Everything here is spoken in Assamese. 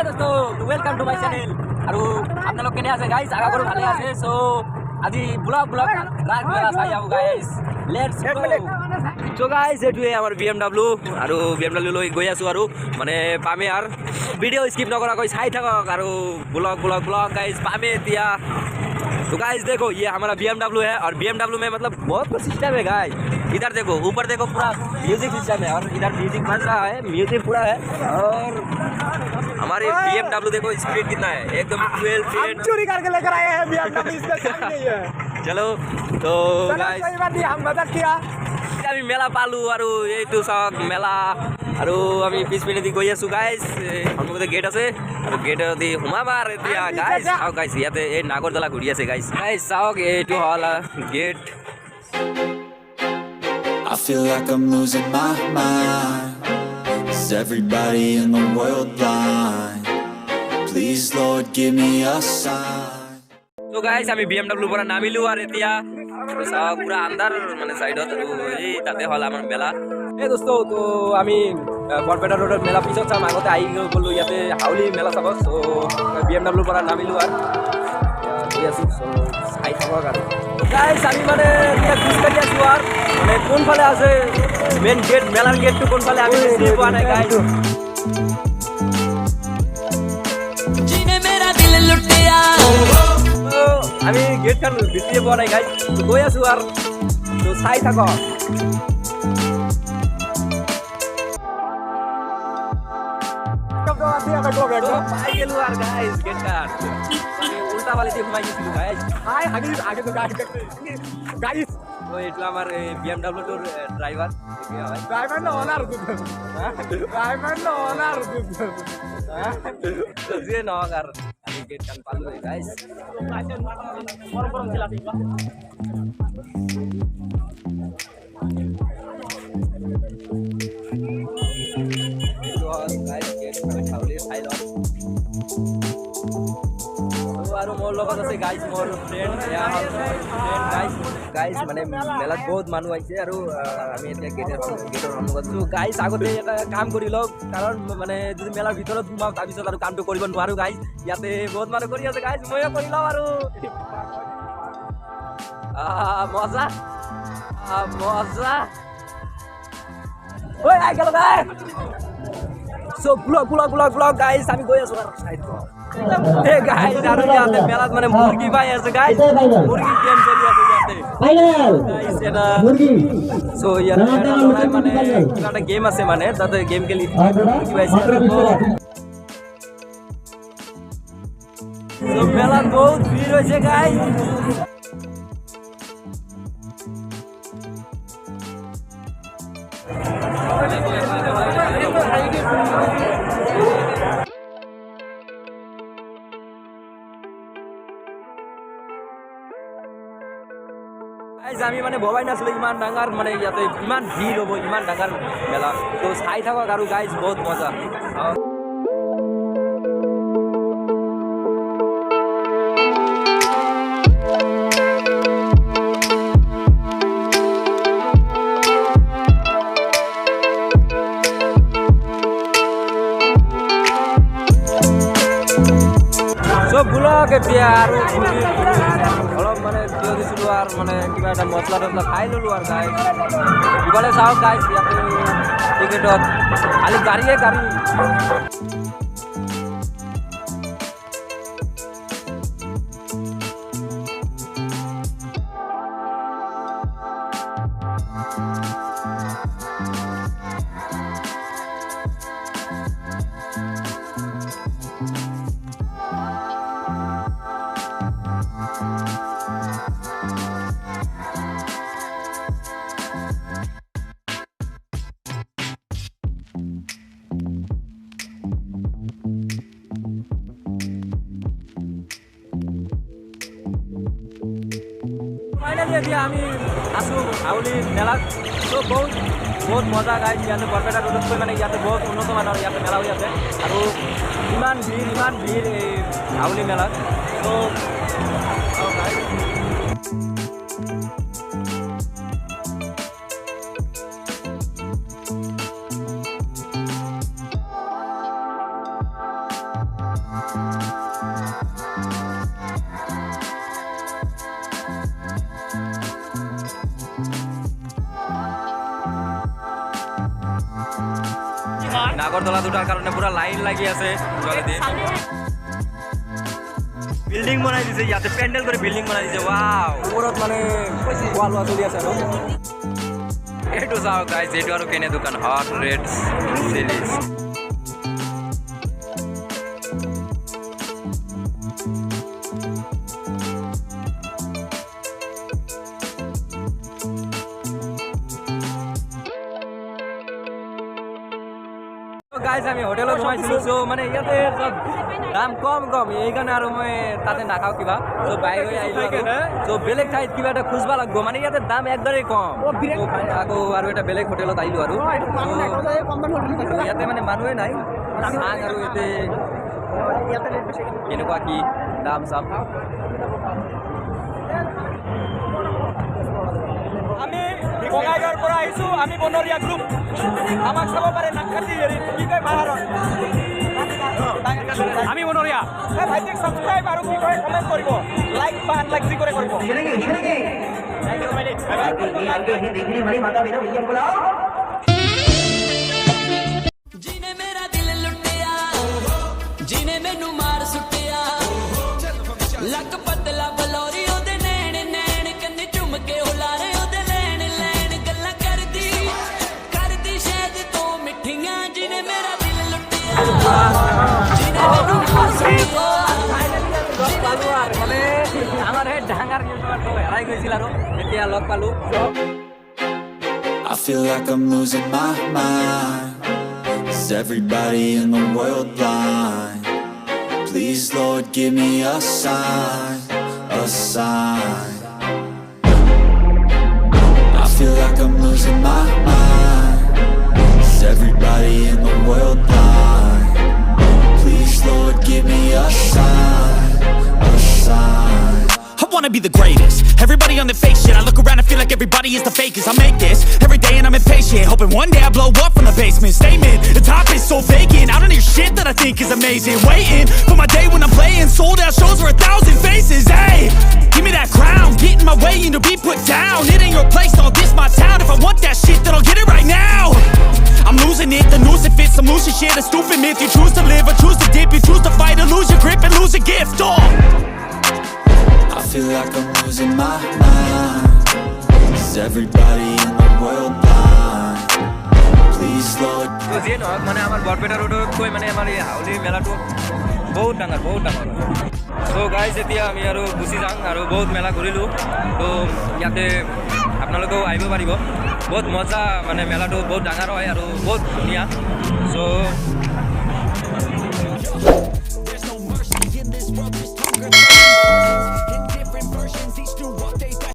दोस्तों वेलकम टू माय चैनल আৰু আপোনালোক কেনে আছে গাইস আগা কৰি ভালে আছে সো আজি ব্লগ লাগ মেলা চাই যাও guys let's go so guys এটুৱে আমাৰ BMW আৰু BMW লৈ গৈ আছো আৰু মানে পামে আৰু ভিডিও স্কিপ নকৰাকৈ চাই থাকক আৰু ব্লগ गाइस पामे दिया। तो गाइस देखो ये हमारा BMW है और BMW में मतलब बहुत कुछ सिस्टम है गाइस। इधर देखो ऊपर देखो पूरा म्यूजिक सिस्टम है और इधर म्यूजिक बज रहा है, म्यूजिक पूरा है। और हमारे BMW देखो स्पीड कितना है, एकदम 12 फीट चोरी करके लेकर आए हैं BMW, इसका काम नहीं है। चलो तो गाइस कोई बात नहीं, हम मदद किया। আমি মেলা পালো আৰু এইটো চাওক মেলা আৰু আমি 20 মিনিট দি গৈ আছো গাইস। সন্মুখতে গেট আছে আৰু গেটৰ দি সোমাবাৰ এতিয়া গাইস। চাওক গাইস ইয়াতে এই নাগৰদলা ঘূৰি আছে গাইস। গাইস চাওক এইটো হল gate. I feel like I'm losing my mind. Is everybody in the world blind? Please Lord give me a sign. So guys আমি BMW পৰা নামিলো আৰু এতিয়া চাওক পুৰা আন্ধাৰ মানে সাইডত আৰু এই তাতে হল আমাৰ মেলা। এই দোস্ত তো আমি বৰপেটা ৰোডৰ মেলা পিছত চাম, আগতে আহি গলো ইয়াতে হাউলি মেলা চাব। সো BMW পৰা নামিলো আৰু গৈ আছো। সো চাই থাকক আৰু গাইস আমি মানে এতিয়া খোজকাঢ়ি আছো আৰু মানে কোনফালে আছে মেইন গেট, মেলাৰ গেটটো কোনফালে আমি চিনি পোৱা নাই গাইস। जिने मेरा दिल लुटिया আমি গেটখন বিচাৰিয়ে পোৱা নাই গাইস। গৈ আছো আৰু তো চাই থাকক। कब तो आती है देखो তো পাই গেলো আৰু গাইস গেটখন। আমি উল্টা ফালে দি সোমাই গৈছিলো গাইস। हाय आगे तो गाड़ी गाइस তো এইটো আমাৰ BMW টোৰ ড্ৰাইভাৰ হয়। ड्राइवर ना ओनर ड्राइवर ना ओनर তো যিয়ে নহওক আৰু আমি গেটখন পালো গাইস। আৰু মোৰ লগত আছে গাইস মোৰ ফ্ৰেণ্ড গাইস মানে মেলাত বহুত মানুহ আহিছে আৰু আমি এতিয়া গেটৰ সন্মুখত আছো গাইস। আগতে এটা কাম কৰি লওক কাৰণ মানে যদি মেলাৰ ভিতৰত সোমাও তাৰপিছত আৰু কামটো কৰিব নোৱাৰো গাইস। ইয়াতে বহুত মানুহ কৰি আছে গাইস, ময়ো কৰি লওঁ আৰু মজা মজা ঐ আই গেল গাইস। সো ব্লগ গাইস আমি গৈ আছো আৰু সাইড এ গাইস আৰু ইয়াতে মেলাত মানে মুরগি পাই আছে গাইস, মুরগি গেম চলি আছে ইয়াতে গাইস। এটা মুরগি সো ইয়াতে মানে একটা গেম আছে মানে তাতে গেম খেলি মুরগি পাইছে। সো মেলাত বহুত ভিড় হয়েছে গাইস। আমি মানে ভবাই নাছিলো ইমান ডাঙৰ মানে ইয়াতে ইমান ভিড় হ'ব, ইমান ডাঙৰ মেলা। তো চাই থাকক আৰু গাইজ বহুত মজা। চব ব্লগ এতিয়া আৰু অলপ মানে থিয় দিছিলোঁ আৰু মানে কিবা এটা মছলা টছলা খাই ল'লোঁ আৰু গাইজ। ইফালে চাওক গাইজ ইয়াতে টিকেটত খালি গাড়ীয়ে গাড়ী। ফাইনালি এতিয়া আমি আছোঁ হাউলি মেলাত। তো বহুত মজা গাইজ। ইয়াতে বৰপেটা ৰোডতকৈ মানে ইয়াতে বহুত উন্নত মানৰ ইয়াতে মেলা হৈ আছে আৰু ইমান ভিৰ এই হাউলি মেলাত। তো নাগৰদোলাত উঠাৰ কাৰণে পুৰা লাইন লাগি আছে বিল্ডিং বনাই দিছে ইয়াতে পেন্ডেল কৰি বিল্ডিং বনাই দিছে ওয়াও ওপৰত মানে খোৱা লোৱা চলি আছে আৰু এইটো চাও গাইজ এইটো আৰু কেনে দোকান হট ৰেড চিলিজ গাইজ আমি হোটেলত সোমাইছিলো চ' মানে ইয়াতে চব দাম কম কম এইকাৰণে আৰু মই তাতে নাখাওঁ কিবা চ' বাহিৰ হৈ আহিলোঁ চ' বেলেগ ঠাইত কিবা এটা খুজিব লাগিব মানে ইয়াতে দাম একদৰেই কম আকৌ আৰু এটা বেলেগ হোটেলত আহিলোঁ আৰু ইয়াতে মানে মানুহে নাই চাং আৰু ইয়াতে কেনেকুৱা কি দাম চাম আমি বঙাইগাঁৱৰ পৰা আহিছোঁ আমি বনৰীয়া গ্ৰুপ আমাক চাব পাৰে নাকাটি হেৰি কি কয় পাহাৰত আমি বনৰীয়া ভাইটিক ছাবস্ক্ৰাইব আৰু কি কয় কমেণ্ট কৰিব লাইক বা আনলাইক যি কৰে কৰিব ਜਿਹਨੇ ਮੇਰਾ ਦਿਲ ਲੁੱਟਿਆ ਜਿਹਨੇ ਮੈਨੂੰ ਮਾਰ ਸੁੱਟਿਆ ਲੱਕ ਪਤਲਾ ਬਲੌਰੀ ਉਹਦੇ ਨੈਣ ਨੈਣ ਕੰਨੇ ਝੁੰਮ ਕੇ ਹੁਲਾਰੇ ਉਹਦੇ ਲੈਣ ਲੈਣ ਗੱਲਾਂ ਕਰਦੀ ਸ਼ਾਇਦ ਤੋਂ ਮਿੱਠੀਆਂ ਜਿਹਨੇ ਮੇਰਾ ਦਿਲ ਲੁੱਟਿਆ ਜਿਹਨੇ ਮੈਨੂੰ ਮਾਰ ਸੁੱਟਿਆ মানে আমাৰ সেই ডাঙৰ হেৰাই গৈছিল আৰু এতিয়া লগ পালোঁ I feel like I'm losing my mind. Is everybody in the world blind? Please, Lord, give me a sign, a sign. I feel like I'm losing my mind. Is everybody in the world blind? Please, Lord, give me a sign, a sign. I wanna be the greatest. Everybody on the fake shit. I look around and feel like everybody is the fakest. I make this every day and I'm impatient, hoping one day I blow up from the basement. Statement, the top is so vacant. I don't hear shit that I think is amazing. Waiting for my day when I'm playing sold out shows for 1,000 faces. Hey, give me that crown, get in my way and to be put down. It ain't your place, no, this my town. If I want that shit, then I'll get it right now. I'm losing it, the noose it fits, some losing shit, a stupid myth. You choose to live or choose to dip, you choose to fight or lose your grip and lose a gift. I feel like I'm losing my mind. Is everybody in the world blind? Please, Lord. যিয়ে নহওক মানে আমাৰ বৰপেটা ৰোডতকৈ মানে আমাৰ এই হাউলি মেলাটো বহুত ডাঙৰ চ' গাইজ এতিয়া আমি আৰু গুচি যাওঁ আৰু বহুত মেলা ঘূৰিলোঁ তো ইয়াতে আপোনালোকেও আহিব পাৰিব বহুত মজা মানে মেলাটো বহুত ডাঙৰ হয় আৰু বহুত ধুনীয়া চ'